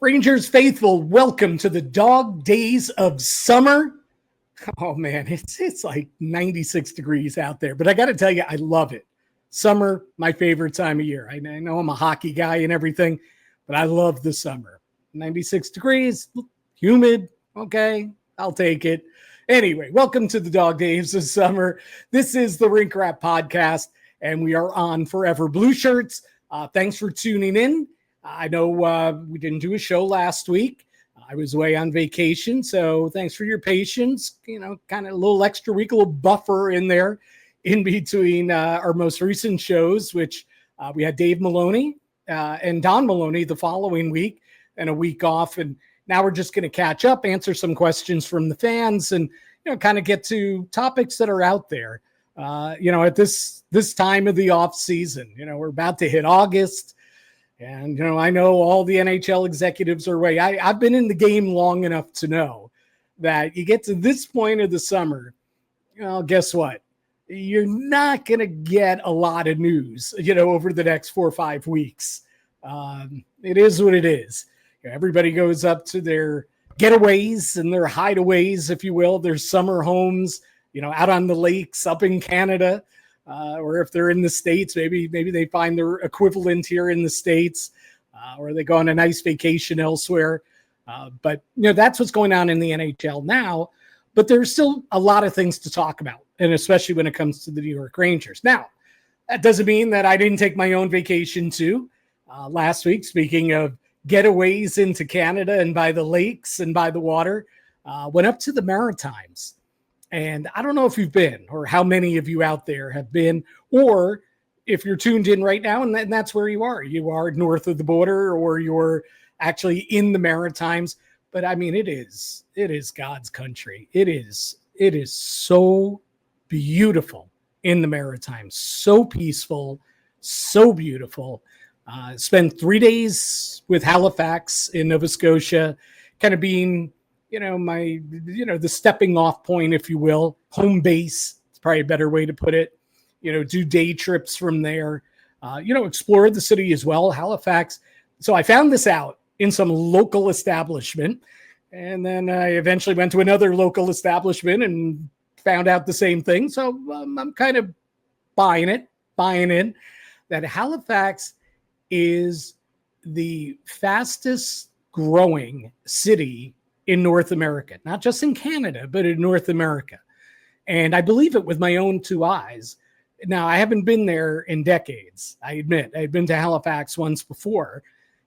Rangers faithful, welcome to the dog days of summer. Oh man, it's like 96 degrees out there, but I got to tell you, I love it. Summer, my favorite time of year. I know I'm a hockey guy and everything, but I love the summer. 96 degrees, humid. Okay, I'll take it. Anyway, welcome to the dog days of summer. This is the Rink Rap Podcast, and we are on Forever Blue Shirts. Thanks for tuning in. I know we didn't do a show last week. I was away on vacation, so thanks for your patience. You know, kind of a little extra week, a little buffer in there in between our most recent shows, which we had Dave Maloney and Don Maloney the following week and a week off. And now we're just going to catch up, answer some questions from the fans, and kind of get to topics that are out there. At this time of the off season, we're about to hit August. And, I know all the NHL executives are away. I've been in the game long enough to know that you get to this point of the summer, guess what? You're not going to get a lot of news, over the next 4 or 5 weeks. It is what it is. Everybody goes up to their getaways and their hideaways, if you will, their summer homes, out on the lakes up in Canada. Or if they're in the States, maybe they find their equivalent here in the States, or they go on a nice vacation elsewhere. But that's what's going on in the NHL now. But there's still a lot of things to talk about, and especially when it comes to the New York Rangers. Now, that doesn't mean that I didn't take my own vacation too. Last week, speaking of getaways into Canada and by the lakes and by the water, went up to the Maritimes. And I don't know if you've been, or how many of you out there have been, or if you're tuned in right now and that's where you are. You are north of the border, or you're actually in the Maritimes. But I mean, it is God's country. It is so beautiful in the Maritimes, so peaceful, so beautiful. Spent 3 days with Halifax in Nova Scotia, kind of being the stepping off point, if you will, home base. It's probably a better way to put it. Do day trips from there. Explore the city as well, Halifax. So I found this out in some local establishment, and then I eventually went to another local establishment and found out the same thing. So I'm kind of buying in that Halifax is the fastest growing city in North America, not just in Canada, but in North America. And I believe it with my own two eyes. Now, I haven't been there in decades. I admit, I'd been to Halifax once before,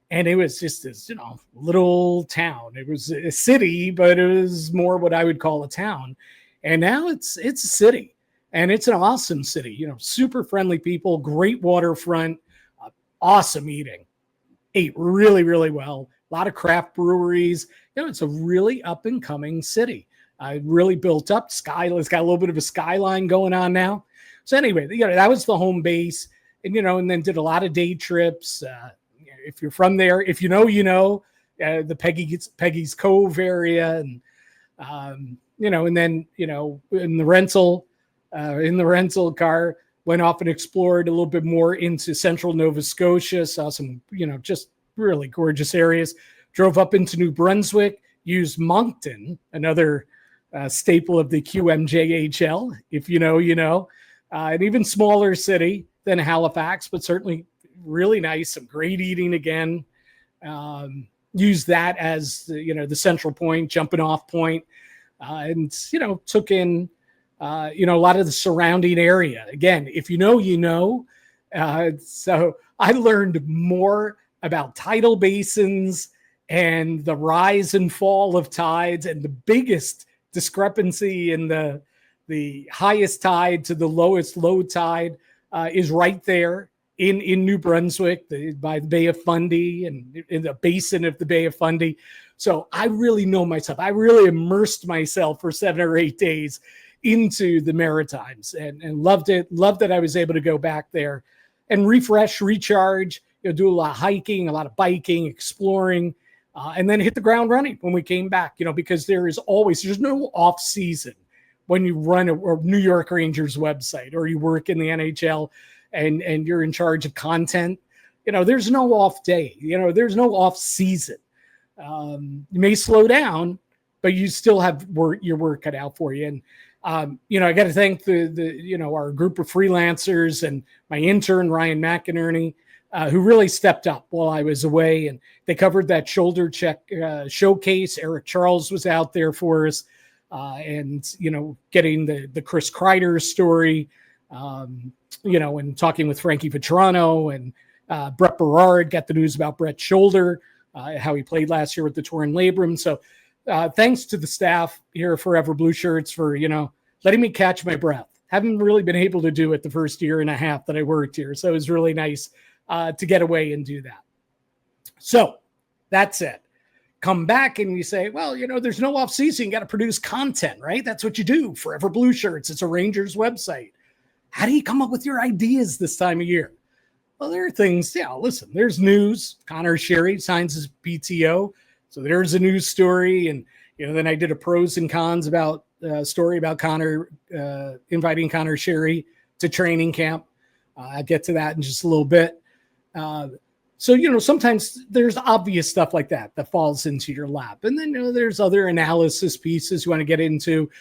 and it was just this, little town. It was a city, but it was more what I would call a town. And now it's a city, and it's an awesome city, super friendly people, great waterfront, awesome eating. Ate really, really well. A lot of craft breweries. It's a really up and coming city. Really built up. It's got a little bit of a skyline going on now. So anyway, that was the home base, and and then did a lot of day trips. If you're from there, if the Peggy's Cove area, and and then in the rental car, went off and explored a little bit more into central Nova Scotia. Saw some just really gorgeous areas. Drove up into New Brunswick, used Moncton, another staple of the QMJHL. If you know, an even smaller city than Halifax, but certainly really nice. Some great eating again. Used that as the central point, jumping off point, and took in a lot of the surrounding area. Again, if you know. So I learned more about tidal basins and the rise and fall of tides, and the biggest discrepancy in the highest tide to the lowest low tide is right there in New Brunswick by the Bay of Fundy and in the basin of the Bay of Fundy. So I really know myself. I really immersed myself for 7 or 8 days into the Maritimes and loved it. Loved that I was able to go back there and refresh, recharge, do a lot of hiking, a lot of biking, exploring, and then hit the ground running when we came back, because there's no off season when you run a New York Rangers website or you work in the NHL and you're in charge of content. There's no off day, there's no off season. You may slow down, but you still have your work cut out for you. And, I got to thank our group of freelancers and my intern, Ryan McInerney, who really stepped up while I was away. And they covered that shoulder check showcase. Eric Charles was out there for us. And getting the Chris Kreider story, and talking with Frankie Vetrano and Brett Berard, got the news about Brett's shoulder, how he played last year with the torn labrum. So thanks to the staff here at Forever Blue Shirts for, letting me catch my breath. Haven't really been able to do it the first year and a half that I worked here. So it was really nice to get away and do that. So that's it. Come back and you say, well, there's no off season. You got to produce content, right? That's what you do. Forever Blue Shirts. It's a Rangers website. How do you come up with your ideas this time of year? Well, there are things. Yeah, listen, there's news. Connor Sheary signs his PTO. So there's a news story. And, then I did a pros and cons about story about Connor, inviting Connor Sheary to training camp. I'll get to that in just a little bit. So, sometimes there's obvious stuff like that falls into your lap. And then, there's other analysis pieces you want to get into.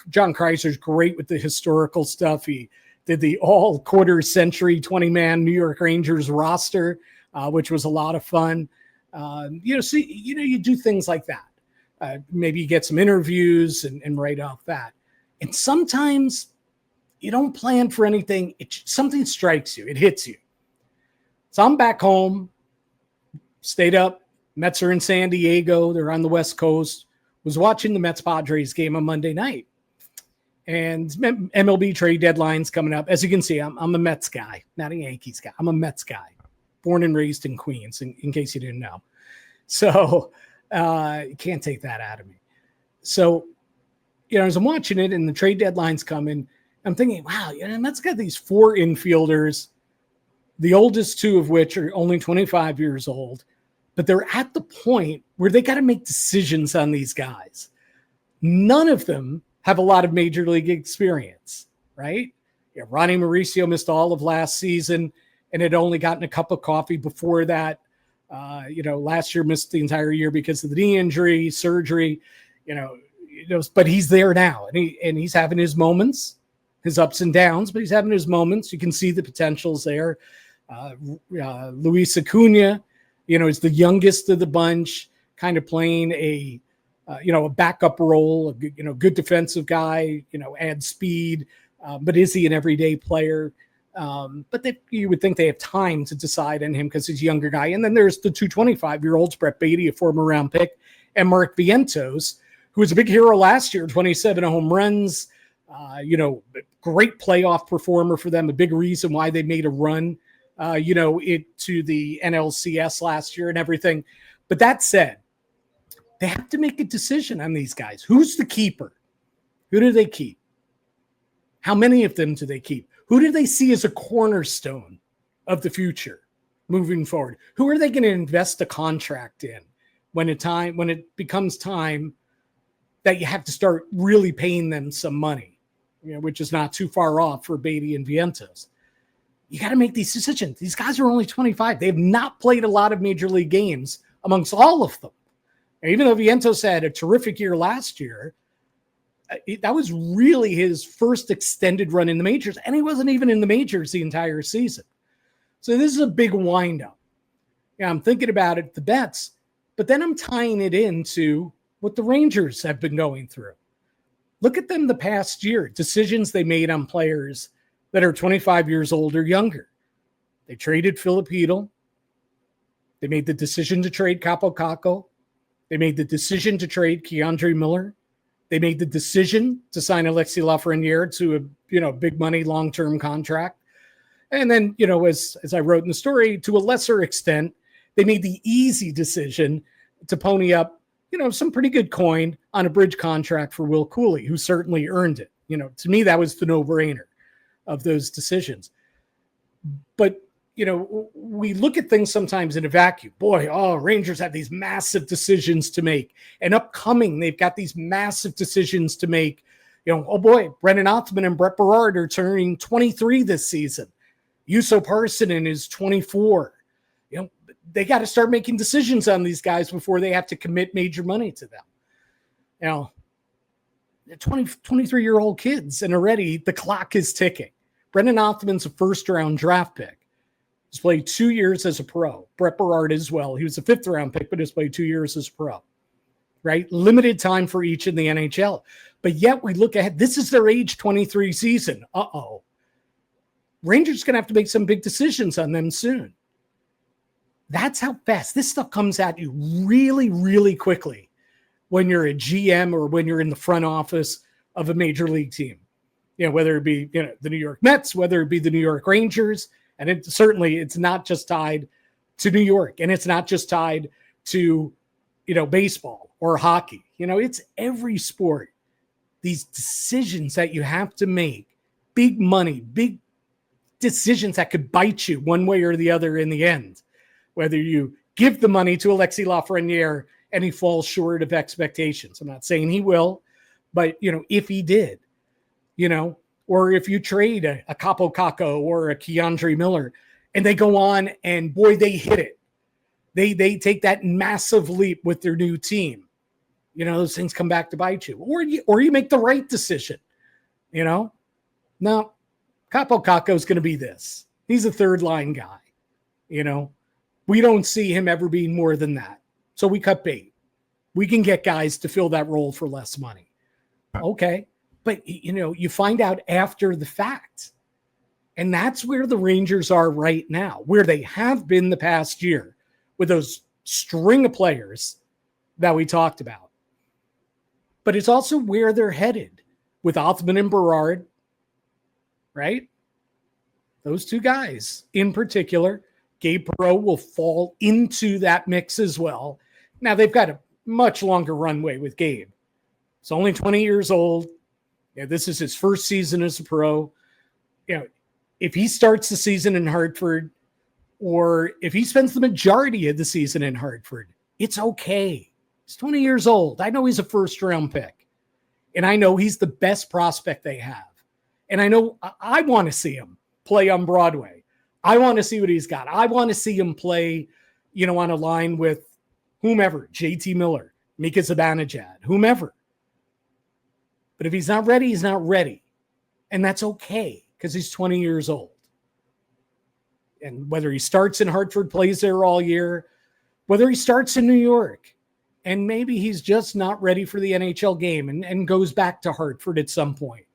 John Kreiser's great with the historical stuff. He did the all quarter century 20-man New York Rangers roster, which was a lot of fun. You do things like that. Maybe you get some interviews and write off that. And sometimes you don't plan for anything. Something strikes you. It hits you. So I'm back home, stayed up. Mets are in San Diego. They're on the West Coast. Was watching the Mets-Padres game on Monday night. And MLB trade deadline's coming up. As you can see, I'm a Mets guy, not a Yankees guy. I'm a Mets guy, born and raised in Queens, in case you didn't know. So you can't take that out of me. So, as I'm watching it and the trade deadline's coming, I'm thinking, wow, Mets got these 4 infielders, the oldest 2 of which are only 25 years old, but they're at the point where they got to make decisions on these guys. None of them have a lot of major league experience, right? Yeah, Ronnie Mauricio missed all of last season and had only gotten a cup of coffee before that. Last year missed the entire year because of the knee injury, surgery, but he's there now and he's having his moments, his ups and downs, but he's having his moments. You can see the potentials there. Luis Acuna, is the youngest of the bunch, kind of playing a backup role, a good defensive guy, adds speed, but is he an everyday player? But you would think they have time to decide on him because he's a younger guy. And then there's the 225-year-olds, Brett Beatty, a former round pick, and Mark Vientos, who was a big hero last year, 27 home runs, great playoff performer for them, a big reason why they made a run, to the NLCS last year and everything. But that said, they have to make a decision on these guys. Who's the keeper? Who do they keep? How many of them do they keep? Who do they see as a cornerstone of the future moving forward? Who are they going to invest a contract in when it becomes time that you have to start really paying them some money, which is not too far off for Beatty and Vientos? You got to make these decisions. These guys are only 25. They have not played a lot of major league games amongst all of them. And even though Vientos had a terrific year last year, that was really his first extended run in the majors, and he wasn't even in the majors the entire season. So this is a big windup. I'm thinking about it, the bets, but then I'm tying it into what the Rangers have been going through. Look at them the past year, decisions they made on players that are 25 years old or younger. They traded Philip Heedl. They made the decision to trade Kakko. They made the decision to trade Keandre Miller. They made the decision to sign Alexis Lafreniere to a big money long-term contract. And then, as I wrote in the story, to a lesser extent, they made the easy decision to pony up, some pretty good coin on a bridge contract for Will Cooley, who certainly earned it. To me, that was the no-brainer of those decisions. But, we look at things sometimes in a vacuum. Rangers have these massive decisions to make. And upcoming, they've got these massive decisions to make. Brennan Othman and Brett Berard are turning 23 this season. Uuso Parssinen is 24. they got to start making decisions on these guys before they have to commit major money to them. You know, 23-year-old kids, and already the clock is ticking. Brennan Othman's a first-round draft pick. He's played 2 years as a pro. Berard as well. He was a fifth-round pick, but has played 2 years as a pro. Right? Limited time for each in the NHL. But yet we look ahead. This is their age 23 season. Uh-oh. Rangers going to have to make some big decisions on them soon. That's how fast. This stuff comes at you really, really quickly when you're a GM or when you're in the front office of a major league team. You know, whether it be, you know, the New York Mets, whether it be the New York Rangers. And it's not just tied to New York, and it's not just tied to, you know, baseball or hockey. You know, it's every sport. These decisions that you have to make, big money, big decisions that could bite you one way or the other in the end. Whether you give the money to Alexis Lafreniere and he falls short of expectations. I'm not saying he will, but, you know, if he did, you know, or if you trade a Kakko or a Keandre Miller and they go on and, boy, they hit it. They take that massive leap with their new team. You know, those things come back to bite you. Or you make the right decision, you know. Now, Kakko is going to be this. He's a third-line guy, you know. We don't see him ever being more than that. So we cut bait. We can get guys to fill that role for less money. Okay. But, you know, you find out after the fact. And that's where the Rangers are right now, where they have been the past year with those string of players that we talked about. But it's also where they're headed with Othman and Berard, right? Those two guys in particular. Gabe Perreault will fall into that mix as well. Now, they've got a much longer runway with Gabe. He's only 20 years old. Yeah, this is his first season as a pro. You know, if he starts the season in Hartford, or if he spends the majority of the season in Hartford, it's okay. He's 20 years old. I know he's a first-round pick, and I know he's the best prospect they have. And I know I want to see him play on Broadway. I want to see what he's got. I want to see him play, you know, on a line with whomever, JT Miller, Mika Zibanejad, whomever. But if he's not ready, he's not ready. And that's okay because he's 20 years old. And whether he starts in Hartford, plays there all year, whether he starts in New York, and maybe he's just not ready for the NHL game and goes back to Hartford at some point.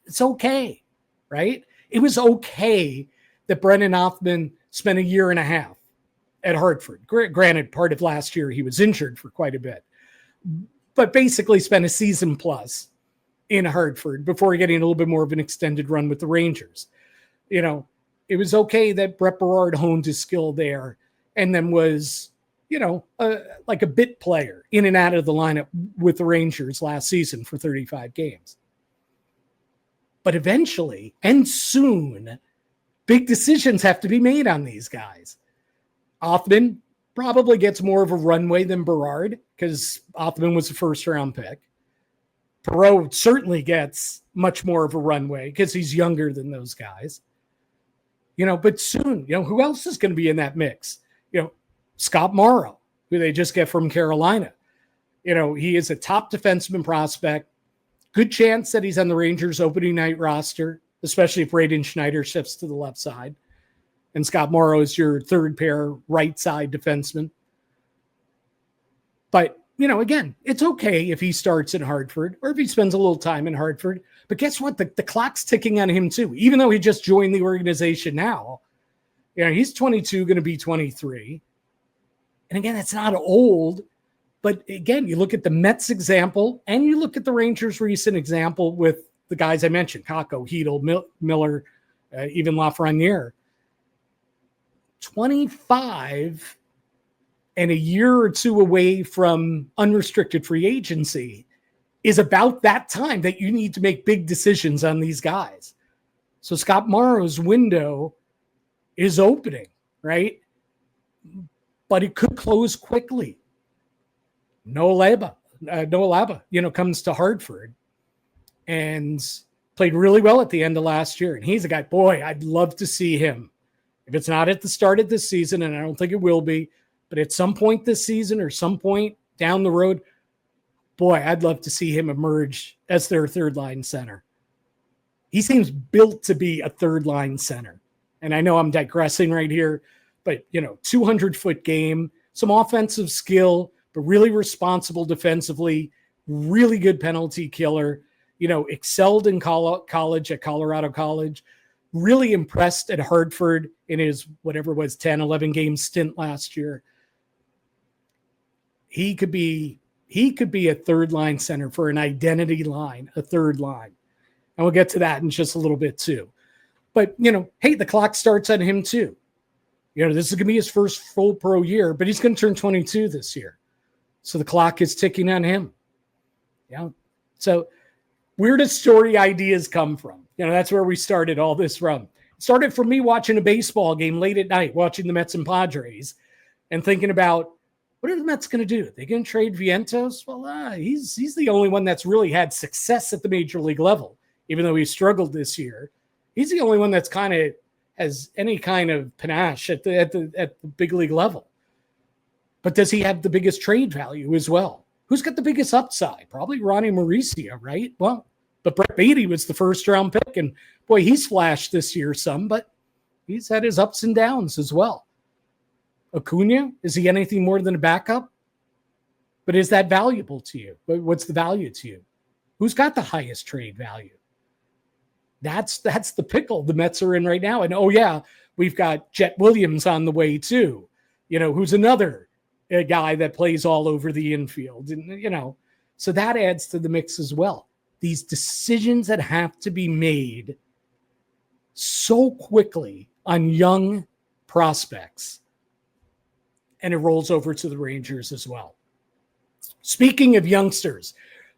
It's okay, right? It was okay that Brennan Othman spent a year and a half at Hartford. Granted, part of last year he was injured for quite a bit, but basically spent a season plus in Hartford before getting a little bit more of an extended run with the Rangers. You know, it was okay that Berard honed his skill there and then was, you know, like a bit player in and out of the lineup with the Rangers last season for 35 games. But eventually and soon, big decisions have to be made on these guys. Othman probably gets more of a runway than Berard because Othman was a first-round pick. Perreault certainly gets much more of a runway because he's younger than those guys. You know, but soon, you know, who else is going to be in that mix? You know, Scott Morrow, who they just get from Carolina. You know, he is a top defenseman prospect. Good chance that he's on the Rangers opening night roster, especially if Braden Schneider shifts to the left side. And Scott Morrow is your third pair right side defenseman. But, you know, again, it's okay if he starts in Hartford or if he spends a little time in Hartford. But guess what? The clock's ticking on him too. Even though he just joined the organization now, you know, he's 22, going to be 23. And again, it's not old. But again, you look at the Mets example and you look at the Rangers' recent example with the guys I mentioned, Kakko, Heedl, Miller, even Lafreniere. 25 and a year or two away from unrestricted free agency is about that time that you need to make big decisions on these guys. So Scott Morrow's window is opening, right? But it could close quickly. Noel Abba, you know, comes to Hartford and played really well at the end of last year. And he's a guy, boy, I'd love to see him. If it's not at the start of this season, and I don't think it will be, but at some point this season or some point down the road, boy, I'd love to see him emerge as their third line center. He seems built to be a third line center. And I know I'm digressing right here, but 200-foot game, some offensive skill, but really responsible defensively, really good penalty killer, excelled in college at Colorado College, really impressed at Hartford in his, whatever it was, 10, 11 game stint last year. He could be a third line center for an identity line, a third line. And we'll get to that in just a little bit too. But, hey, the clock starts on him too. This is going to be his first full pro year, but he's going to turn 22 this year. So the clock is ticking on him. Yeah. So where does story ideas come from? That's where we started all this from. It started from me watching a baseball game late at night, watching the Mets and Padres and thinking about, what are the Mets going to do? Are they going to trade Vientos? Well, he's the only one that's really had success at the major league level, even though he struggled this year. He's the only one that's kind of has any kind of panache at the big league level. But does he have the biggest trade value as well? Who's got the biggest upside? Probably Ronnie Mauricio, right? Well, but Brett Beatty was the first round pick, and boy, he's flashed this year some, but he's had his ups and downs as well. Acuna, is he anything more than a backup? But is that valuable to you? What's the value to you? Who's got the highest trade value? That's the pickle the Mets are in right now. And, we've got Jet Williams on the way too, who's another guy that plays all over the infield. And, so that adds to the mix as well. These decisions that have to be made so quickly on young prospects. And it rolls over to the Rangers as well. Speaking of youngsters,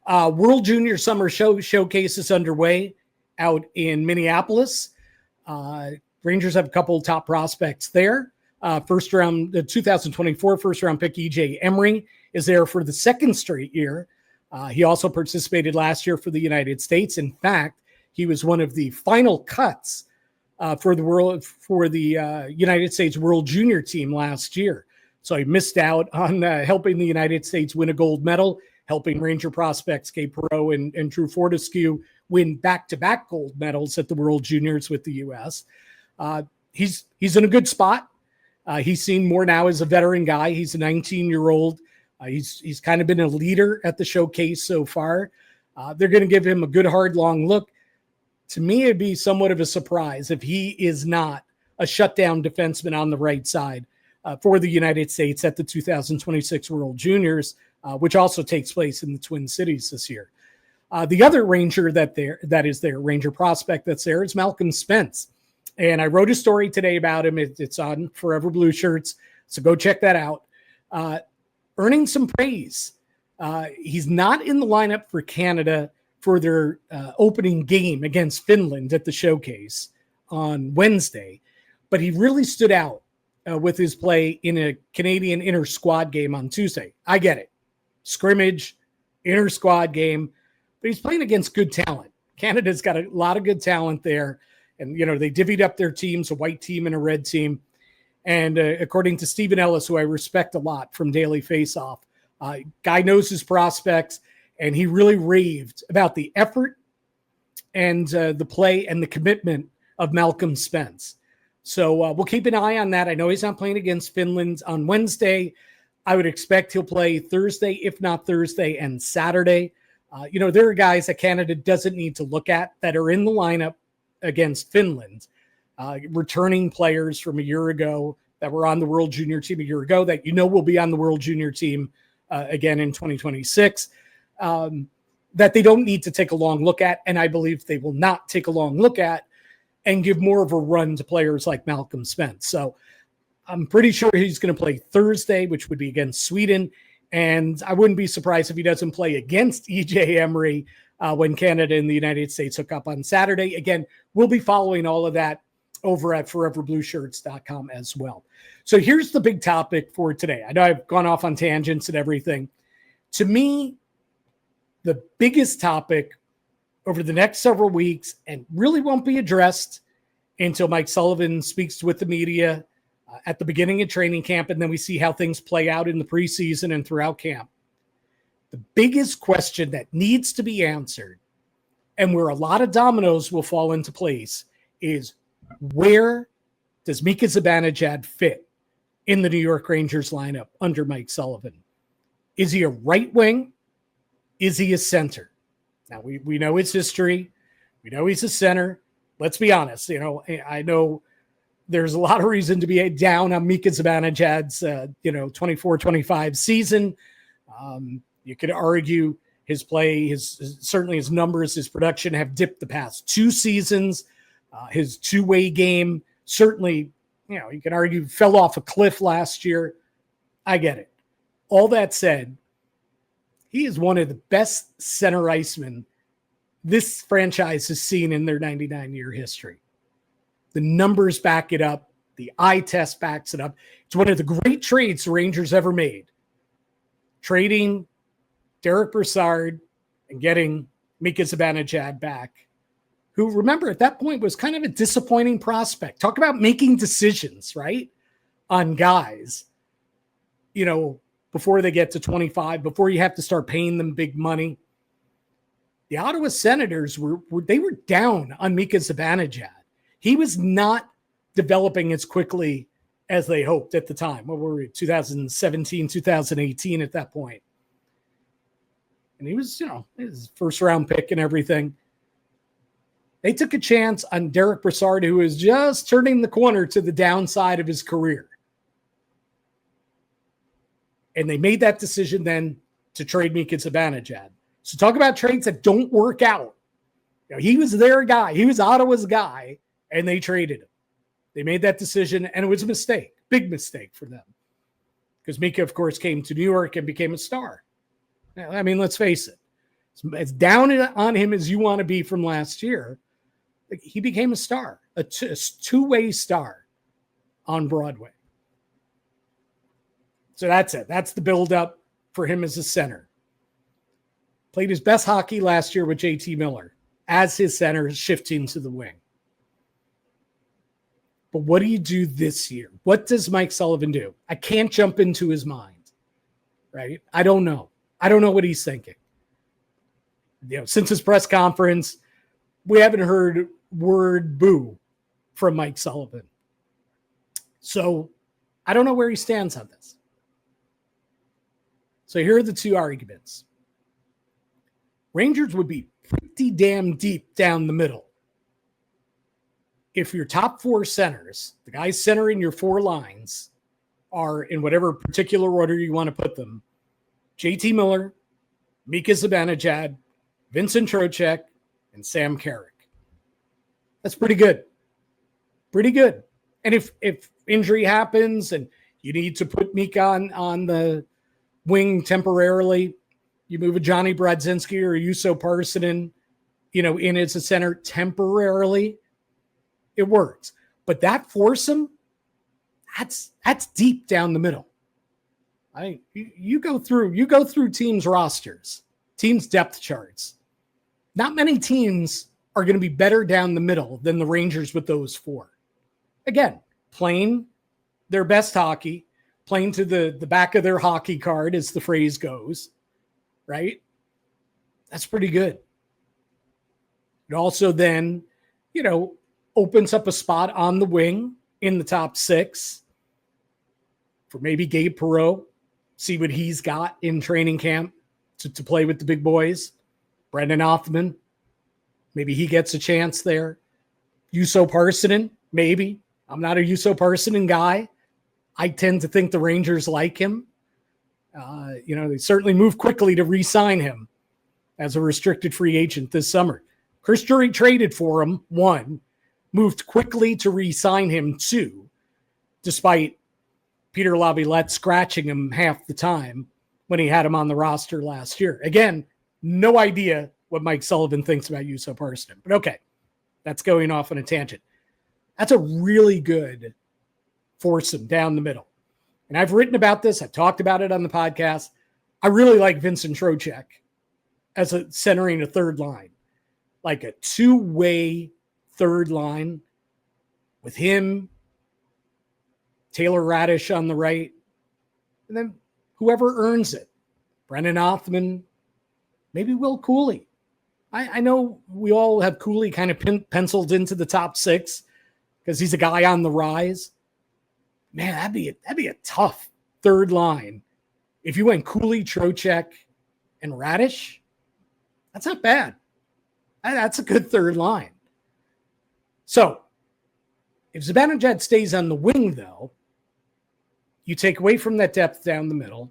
World Junior Summer Showcase is underway out in Minneapolis. Rangers have a couple of top prospects there. The 2024 first round pick EJ Emery is there for the second straight year. He also participated last year for the United States. In fact, he was one of the final cuts for the United States World Junior team last year. So he missed out on helping the United States win a gold medal, helping Ranger prospects Gabe Perreault and Drew Fortescue win back-to-back gold medals at the World Juniors with the U.S. He's in a good spot. He's seen more now as a veteran guy. He's a 19-year-old. He's kind of been a leader at the showcase so far. They're going to give him a good, hard, long look. To me, it'd be somewhat of a surprise if he is not a shutdown defenseman on the right side for the United States at the 2026 World Juniors, which also takes place in the Twin Cities this year. The other Ranger Ranger prospect that's there is Malcolm Spence. And I wrote a story today about him. It's on Forever Blue Shirts, so go check that out. Earning some praise. He's not in the lineup for Canada for their opening game against Finland at the showcase on Wednesday, but he really stood out with his play in a Canadian inter-squad game on Tuesday. I get it. Scrimmage, inter-squad game, but he's playing against good talent. Canada's got a lot of good talent there. And, they divvied up their teams, a white team and a red team. And according to Stephen Ellis, who I respect a lot from Daily Faceoff, guy knows his prospects, and he really raved about the effort and the play and the commitment of Malcolm Spence. So we'll keep an eye on that. I know he's not playing against Finland on Wednesday. I would expect he'll play Thursday, if not Thursday and Saturday. There are guys that Canada doesn't need to look at that are in the lineup against Finland, returning players from a year ago that were on the World Junior team a year ago that will be on the World Junior team again in 2026, that they don't need to take a long look at, and I believe they will not take a long look at and give more of a run to players like Malcolm Spence. So I'm pretty sure he's going to play Thursday, which would be against Sweden, and I wouldn't be surprised if he doesn't play against EJ Emery when Canada and the United States hook up on Saturday. Again, we'll be following all of that over at foreverblueshirts.com as well. So here's the big topic for today. I know I've gone off on tangents and everything. To me, the biggest topic over the next several weeks, and really won't be addressed until Mike Sullivan speaks with the media at the beginning of training camp, and then we see how things play out in the preseason and throughout camp. The biggest question that needs to be answered, and where a lot of dominoes will fall into place, is where does Mika Zibanejad fit in the New York Rangers lineup under Mike Sullivan? Is he a right wing? Is he a center? Now, we know his history. We know he's a center. Let's be honest. I know there's a lot of reason to be down on Mika Zibanejad's, 24-25 season. You could argue his play, certainly his numbers, his production have dipped the past 2 seasons. His two-way game certainly, you can argue fell off a cliff last year. I get it. All that said, he is one of the best center icemen this franchise has seen in their 99-year history. The numbers back it up. The eye test backs it up. It's one of the great trades the Rangers ever made. Trading Derek Brassard and getting Mika Zibanejad back, who, remember, at that point was kind of a disappointing prospect. Talk about making decisions, right, on guys, before they get to 25, before you have to start paying them big money. The Ottawa Senators were down on Mika Zibanejad. He was not developing as quickly as they hoped at the time. What were we, 2017, 2018 at that point? And he was, his first round pick and everything. They took a chance on Derek Brassard, who was just turning the corner to the downside of his career. And they made that decision then to trade Mika Zibanejad. So talk about trades that don't work out. He was their guy. He was Ottawa's guy, and they traded him. They made that decision, and it was a mistake, big mistake for them. Because Mika, of course, came to New York and became a star. I mean, let's face it. As down on him as you want to be from last year, he became a star, a two-way star on Broadway. So that's it. That's the build-up for him as a center. Played his best hockey last year with JT Miller as his center, shifting to the wing. But what do you do this year? What does Mike Sullivan do? I can't jump into his mind, right? I don't know. I don't know what he's thinking. Since his press conference, we haven't heard word boo from Mike Sullivan. So I don't know where he stands on this. So here are the two arguments. Rangers would be pretty damn deep down the middle if your top 4 centers, the guys centering your 4 lines, are in whatever particular order you want to put them: JT Miller, Mika Zibanejad, Vincent Trocheck, and Sam Carrick. That's pretty good. Pretty good. And if injury happens and you need to put Mika on the wing temporarily, you move a Johnny Brodzinski or a Uuso Parssinen, in as a center temporarily, it works. But that foursome, that's deep down the middle. You go through teams' rosters, teams' depth charts. Not many teams are going to be better down the middle than the Rangers with those 4. Again, playing their best hockey, playing to the back of their hockey card, as the phrase goes, right? That's pretty good. It also then, opens up a spot on the wing in the top 6 for maybe Gabe Perreault, see what he's got in training camp to play with the big boys. Brennan Othman, maybe he gets a chance there. Uuso Parssinen, maybe. I'm not a Uuso Parssinen guy. I tend to think the Rangers like him. They certainly move quickly to re-sign him as a restricted free agent this summer. Chris Drury traded for him, 1, moved quickly to re-sign him, 2, despite Peter Laviolette scratching him half the time when he had him on the roster last year. Again, no idea what Mike Sullivan thinks about Uuso Parssinen. But okay, that's going off on a tangent. That's a really good foursome down the middle. And I've written about this. I've talked about it on the podcast. I really like Vincent Trocheck as a centering a third line, like a two-way third line. with him, Taylor Radish on the right, and then whoever earns it, Brennan Othman, maybe Will Cooley. I know we all have Cooley kind of penciled into the top 6 because he's a guy on the rise. Man, that'd be a tough third line. If you went Cooley, Trocheck, and Radish, that's not bad. That's a good third line. So, if Zibanejad stays on the wing, though, you take away from that depth down the middle.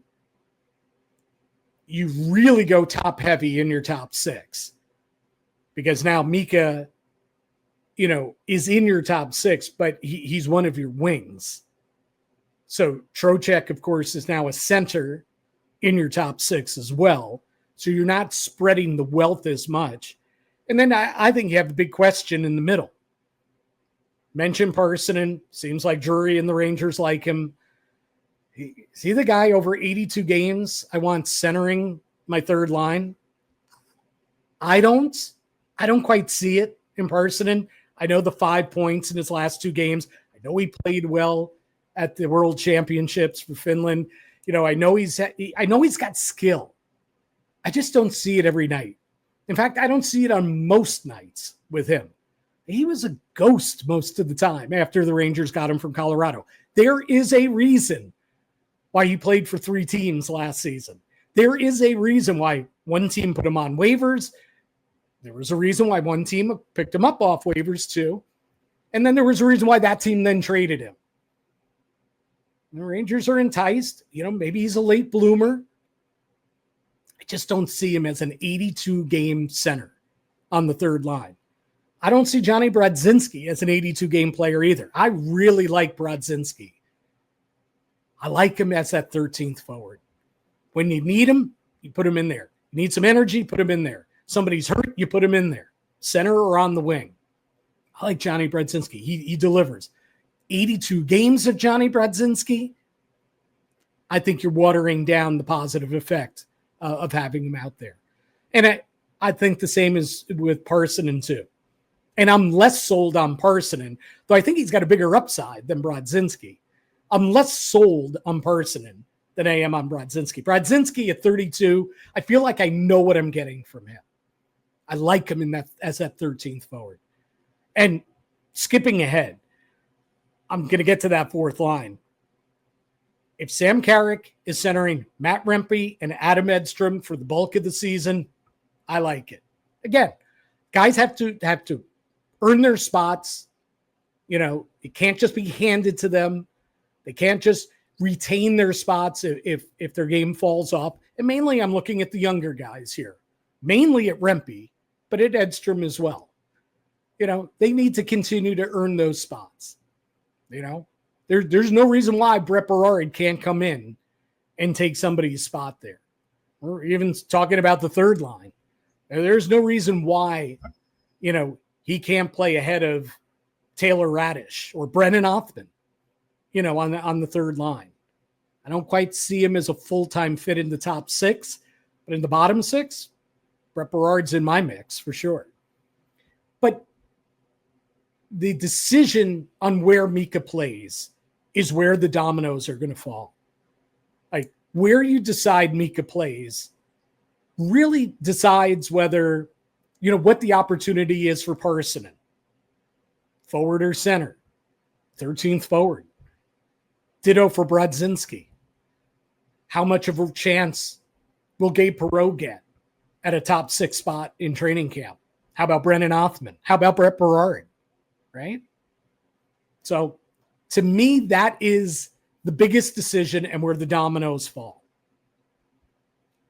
You really go top heavy in your top 6. Because now Mika, is in your top 6, but he's one of your wings. So Trocheck, of course, is now a center in your top 6 as well. So you're not spreading the wealth as much. And then I think you have the big question in the middle. Mentioned Parssinen. Seems like Drury and the Rangers like him. Is he the guy over 82 games I want centering my third line? I don't quite see it in Parssinen. I know the 5 points in his last 2 games. I know he played well at the World Championships for Finland. I know he's got skill. I just don't see it every night. In fact, I don't see it on most nights with him. He was a ghost most of the time after the Rangers got him from Colorado. There is a reason why he played for 3 teams last season. There is a reason why one team put him on waivers. There was a reason why one team picked him up off waivers too. And then there was a reason why that team then traded him. The Rangers are enticed. Maybe he's a late bloomer. I just don't see him as an 82-game center on the third line. I don't see Johnny Brodzinski as an 82-game player either. I really like Brodzinski. I like him as that 13th forward. When you need him, you put him in there. You need some energy, put him in there. Somebody's hurt, you put him in there. Center or on the wing. I like Johnny Brodzinski. He delivers. 82 games of Johnny Brodzinski, I think you're watering down the positive effect of having him out there. And I think the same is with Parssinen too. And I'm less sold on Parssinen, though I think he's got a bigger upside than Brodzinski. I'm less sold on Parssinen than I am on Brodzinski. Brodzinski at 32, I feel like I know what I'm getting from him. I like him as that 13th forward. And skipping ahead, I'm going to get to that 4th line. If Sam Carrick is centering Matt Rempe and Adam Edstrom for the bulk of the season, I like it. Again, guys have to earn their spots. It can't just be handed to them. They can't just retain their spots if their game falls off. And mainly I'm looking at the younger guys here. Mainly at Rempe, but at Edstrom as well. They need to continue to earn those spots. There's no reason why Brett Berard can't come in and take somebody's spot there. We're even talking about the third line. There's no reason why, he can't play ahead of Taylor Radish or Brennan Othman, on the third line. I don't quite see him as a full-time fit in the top 6, but in the bottom 6, Brett Berard's in my mix for sure. But the decision on where Mika plays is where the dominoes are going to fall. Like where you decide Mika plays really decides whether, what the opportunity is for Parssinen. Forward or center. 13th forward. Ditto for Brodzinski. How much of a chance will Gabe Perreault get at a top 6 spot in training camp? How about Brennan Othman? How about Brett Berard? Right? So to me, that is the biggest decision and where the dominoes fall.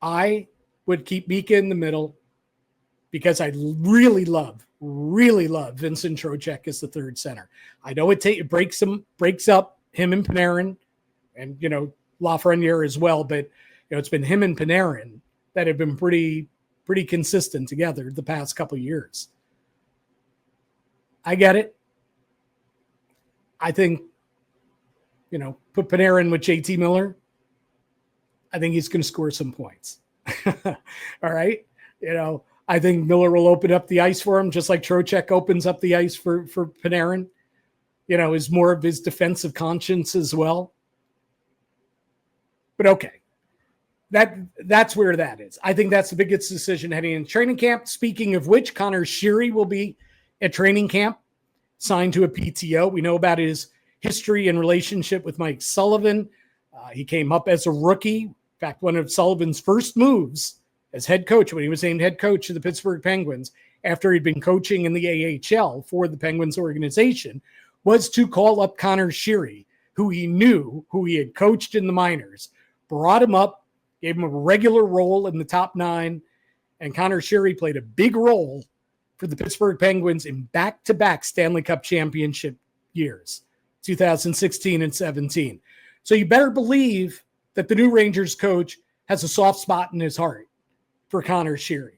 I would keep Mika in the middle because I really love Vincent Trocheck as the third center. I know it breaks up him and Panarin and, Lafreniere as well, but it's been him and Panarin that have been pretty consistent together the past couple of years. I get it. I think, put Panarin with JT Miller. I think he's going to score some points. All right. I think Miller will open up the ice for him, just like Trocheck opens up the ice for Panarin. is more of his defensive conscience as well. But okay, that's where that is. I think that's the biggest decision heading into training camp. Speaking of which, Connor Sheary will be at training camp, signed to a PTO. We know about his history and relationship with Mike Sullivan. He came up as a rookie. In fact, one of Sullivan's first moves as head coach, when he was named head coach of the Pittsburgh Penguins, after he'd been coaching in the AHL for the Penguins organization, was to call up Connor Sheary, who he knew, who he had coached in the minors, brought him up, gave him a regular role in the top 9, and Connor Sheary played a big role for the Pittsburgh Penguins in back-to-back Stanley Cup championship years, 2016 and 17. So you better believe that the new Rangers coach has a soft spot in his heart for Connor Sheary.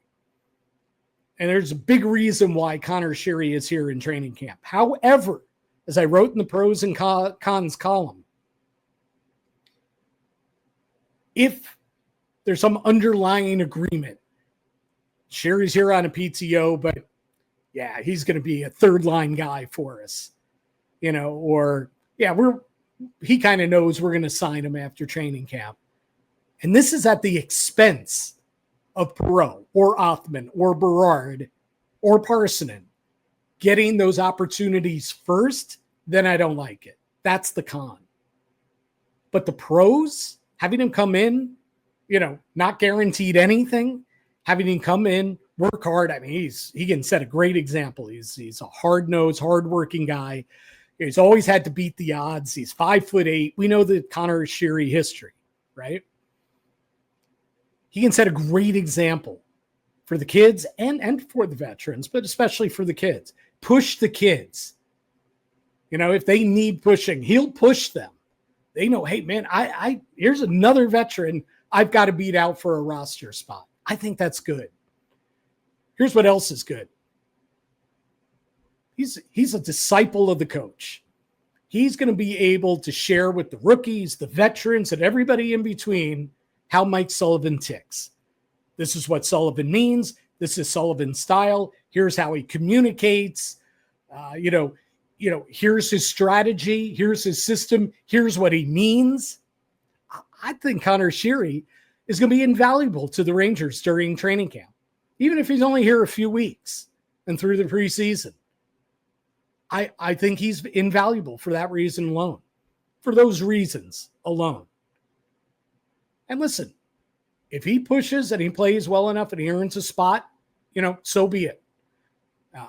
And there's a big reason why Connor Sheary is here in training camp. However, as I wrote in the pros and cons column, if there's some underlying agreement, Sheary's here on a PTO, but yeah, he's going to be a third line guy for us, he kind of knows we're going to sign him after training camp. And this is at the expense of Perreault or Othman or Berard or Parssinen getting those opportunities first, then I don't like it. That's the con. But the pros, having him come in, not guaranteed anything, having him come in, work hard. I mean, he can set a great example. He's a hard-nosed, hard-working guy. He's always had to beat the odds. He's 5'8". We know the Connor Sheary history, right? He can set a great example for the kids and for the veterans, but especially for the kids. Push the kids. If they need pushing, he'll push them. They know, hey, man, I here's another veteran I've got to beat out for a roster spot. I think that's good. Here's what else is good. He's a disciple of the coach. He's going to be able to share with the rookies, the veterans, and everybody in between how Mike Sullivan ticks. This is what Sullivan means. This is Sullivan's style. Here's how he communicates. Here's his strategy. Here's his system. Here's what he means. I think Connor Sheary is going to be invaluable to the Rangers during training camp, even if he's only here a few weeks and through the preseason. I think he's invaluable for that reason alone, for those reasons alone. And listen, if he pushes and he plays well enough and he earns a spot, so be it.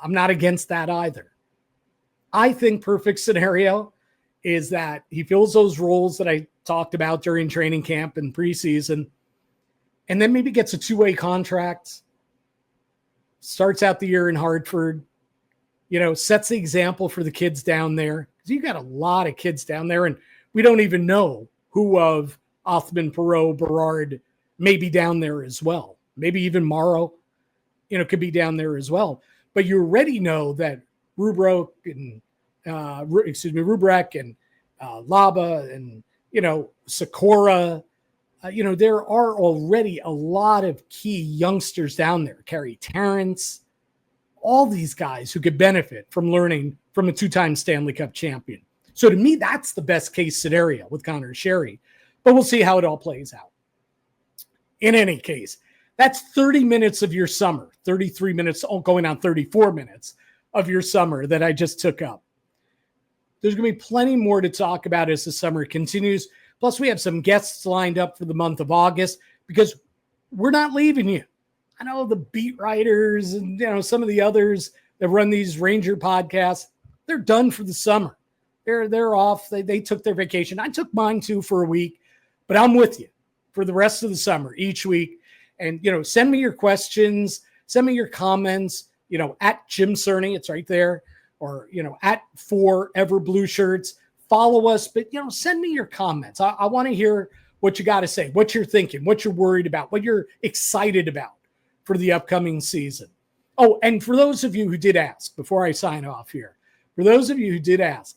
I'm not against that either. I think perfect scenario is that he fills those roles that I talked about during training camp and preseason, and then maybe gets a 2-way contract, starts out the year in Hartford, sets the example for the kids down there. Because you got a lot of kids down there, and we don't even know who of Othman, Perreault, Berard may be down there as well. Maybe even Morrow, could be down there as well. But you already know that Rubrek and Laba and, Sikora, there are already a lot of key youngsters down there. Carey Terrence, all these guys who could benefit from learning from a 2-time Stanley Cup champion. So to me, that's the best case scenario with Connor Sheary, but we'll see how it all plays out. In any case, that's 30 minutes of your summer, 33 minutes, going on 34 minutes of your summer that I just took up. There's going to be plenty more to talk about as the summer continues. Plus, we have some guests lined up for the month of August because we're not leaving you. I know the beat writers and, some of the others that run these Ranger podcasts, they're done for the summer. They're off. They took their vacation. I took mine too for a week, but I'm with you for the rest of the summer each week. And, send me your questions, send me your comments, at Jim Cerny, it's right there, or, at Forever Blue Shirts. Follow us, but, send me your comments. I want to hear what you got to say, what you're thinking, what you're worried about, what you're excited about for the upcoming season. Oh, and for those of you who did ask, before I sign off here, for those of you who did ask,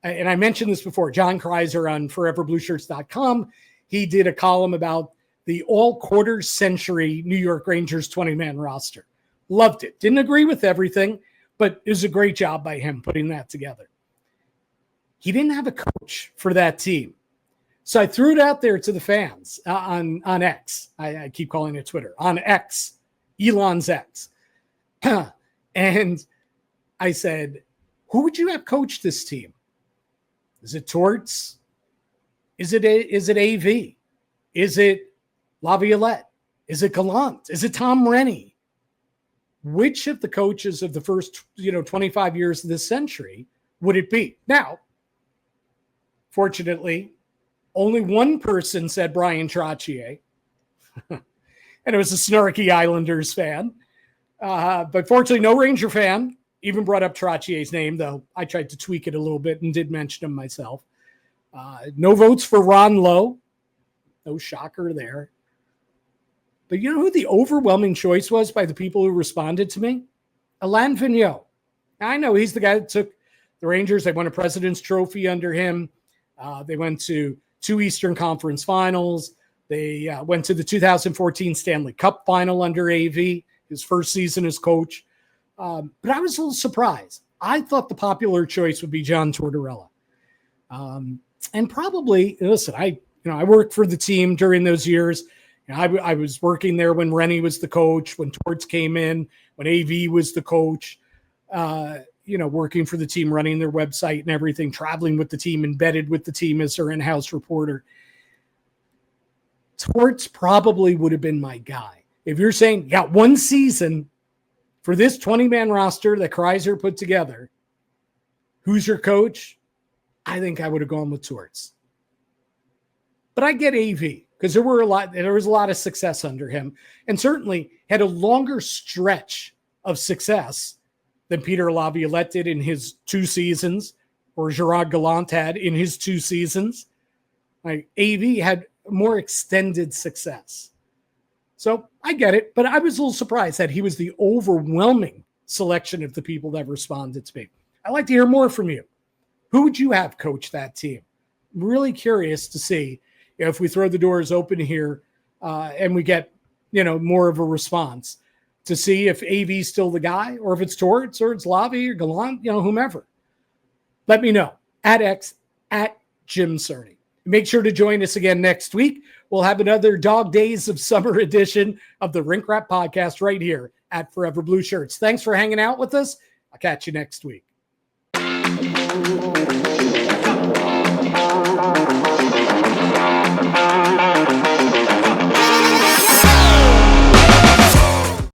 and I mentioned this before, John Kreiser on foreverblueshirts.com, he did a column about the all-quarter century New York Rangers 20-man roster. Loved it. Didn't agree with everything, but it was a great job by him putting that together. he didn't have a coach for that team. So I threw it out there to the fans on X. I keep calling it Twitter. On X, Elon's X. And I said, who would you have coached this team? Is it Torts? Is it AV? Is it Laviolette? Is it Gallant? Is it Tom Rennie? Which of the coaches of the first 25 years of this century would it be? Now, fortunately, only one person said Brian Trottier, and it was a snarky Islanders fan. But fortunately, no Ranger fan even brought up Trottier's name, though I tried to tweak it a little bit and did mention him myself. No votes for Ron Lowe. No shocker there. But you know who the overwhelming choice was by the people who responded to me? Alain Vigneault. Now, I know he's the guy that took the Rangers. They won a President's Trophy under him. They went to 2 Eastern Conference Finals. They went to the 2014 Stanley Cup Final under AV, his first season as coach. But I was a little surprised. I thought the popular choice would be John Tortorella. And probably, listen, I worked for the team during those years. I was working there when Rennie was the coach, when Torts came in, when AV was the coach, working for the team, running their website and everything, traveling with the team, embedded with the team as their in-house reporter. Torts probably would have been my guy. If you're saying you got one season for this 20-man roster that Kreiser put together, who's your coach? I think I would have gone with Torts. But I get AV because there was a lot of success under him, and certainly had a longer stretch of success than Peter Laviolette did in his 2 seasons, or Gerard Gallant had in his 2 seasons. Like AV had more extended success. So I get it, but I was a little surprised that he was the overwhelming selection of the people that responded to me. I'd like to hear more from you. Who would you have coach that team? I'm really curious to see if we throw the doors open here and we get, more of a response to see if AV's still the guy, or if it's Torts or it's Lavi or Gallant, whomever. Let me know at X at Jim Cerny. Make sure to join us again next week. We'll have another Dog Days of Summer edition of the Rink Rap Podcast right here at Forever Blue Shirts. Thanks for hanging out with us. I'll catch you next week.